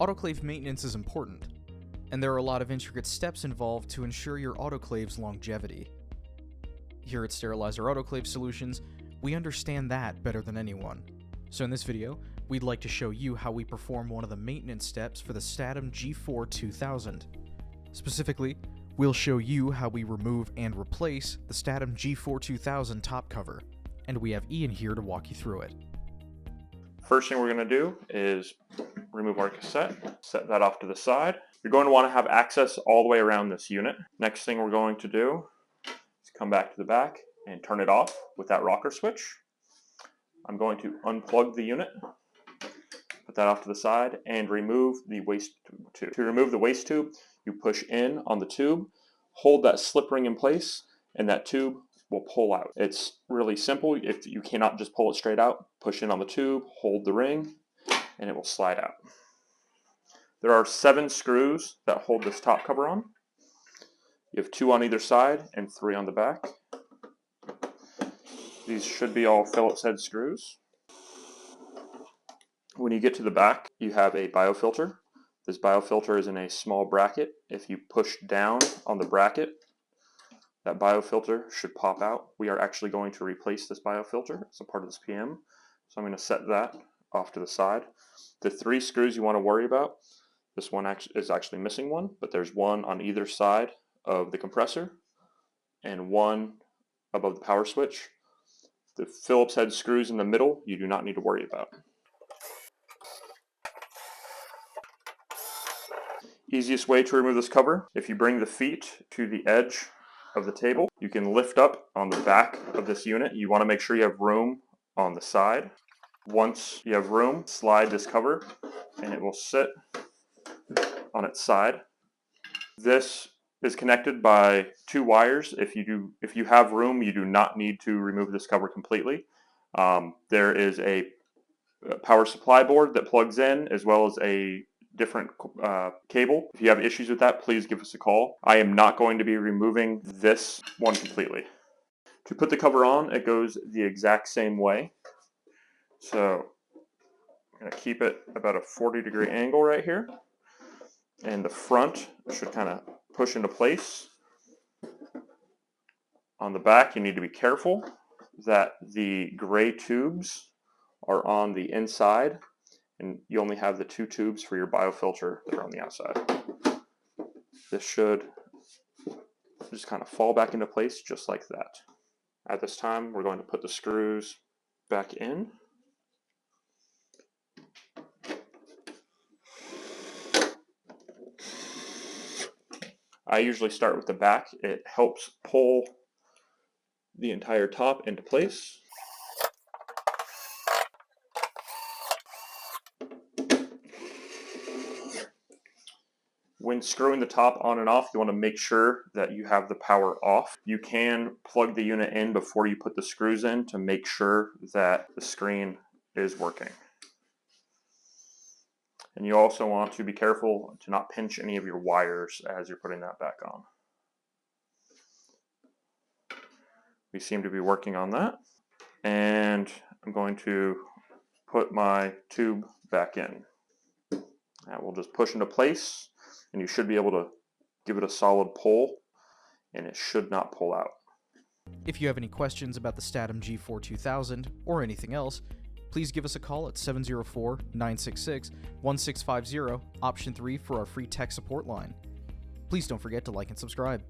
Autoclave maintenance is important, and there are a lot of intricate steps involved to ensure your autoclave's longevity. Here at Sterilizer Autoclave Solutions, we understand that better than anyone. So in this video, we'd like to show you how we perform one of the maintenance steps for the Statim G4 2000. Specifically, we'll show you how we remove and replace the Statim G4 2000 top cover, and we have Ian here to walk you through it. First thing we're going to do is remove our cassette, set that off to the side. You're going to want to have access all the way around this unit. Next thing we're going to do is come back to the back and turn it off with that rocker switch. I'm going to unplug the unit, put that off to the side, and remove the waste tube. To remove the waste tube, you push in on the tube, hold that slip ring in place, and that tube will pull out. It's really simple. If you cannot just pull it straight out, push in on the tube, hold the ring, and it will slide out. There are 7 screws that hold this top cover on. You have 2 on either side and 3 on the back. These should be all Phillips head screws. When you get to the back, you have a biofilter. This biofilter is in a small bracket. If you push down on the bracket, that biofilter should pop out. We are actually going to replace this biofilter as a part of this PM. So I'm going to set that off to the side. The 3 screws you want to worry about, this one is actually missing one, but there's one on either side of the compressor and one above the power switch. The Phillips head screws in the middle, you do not need to worry about. Easiest way to remove this cover, if you bring the feet to the edge of the table, you can lift up on the back of this unit. You want to make sure you have room on the side. Once you have room, slide this cover and it will sit on its side. This is connected by 2 wires. If you have room, you do not need to remove this cover completely. There is a power supply board that plugs in, as well as a different cable. If you have issues with that, please give us a call. I am not going to be removing this one completely. To put the cover on, it goes the exact same way. So I'm going to keep it about a 40-degree angle right here. And the front should kind of push into place. On the back, you need to be careful that the gray tubes are on the inside, and you only have the 2 tubes for your biofilter that are on the outside. This should just kind of fall back into place just like that. At this time, we're going to put the screws back in. I usually start with the back. It helps pull the entire top into place. When screwing the top on and off, you want to make sure that you have the power off. You can plug the unit in before you put the screws in to make sure that the screen is working. And you also want to be careful to not pinch any of your wires as you're putting that back on. We seem to be working on that. And I'm going to put my tube back in. That will just push into place, and you should be able to give it a solid pull, and it should not pull out. If you have any questions about the Statim G4 2000 or anything else, please give us a call at 704-966-1650, option 3 for our free tech support line. Please don't forget to like and subscribe.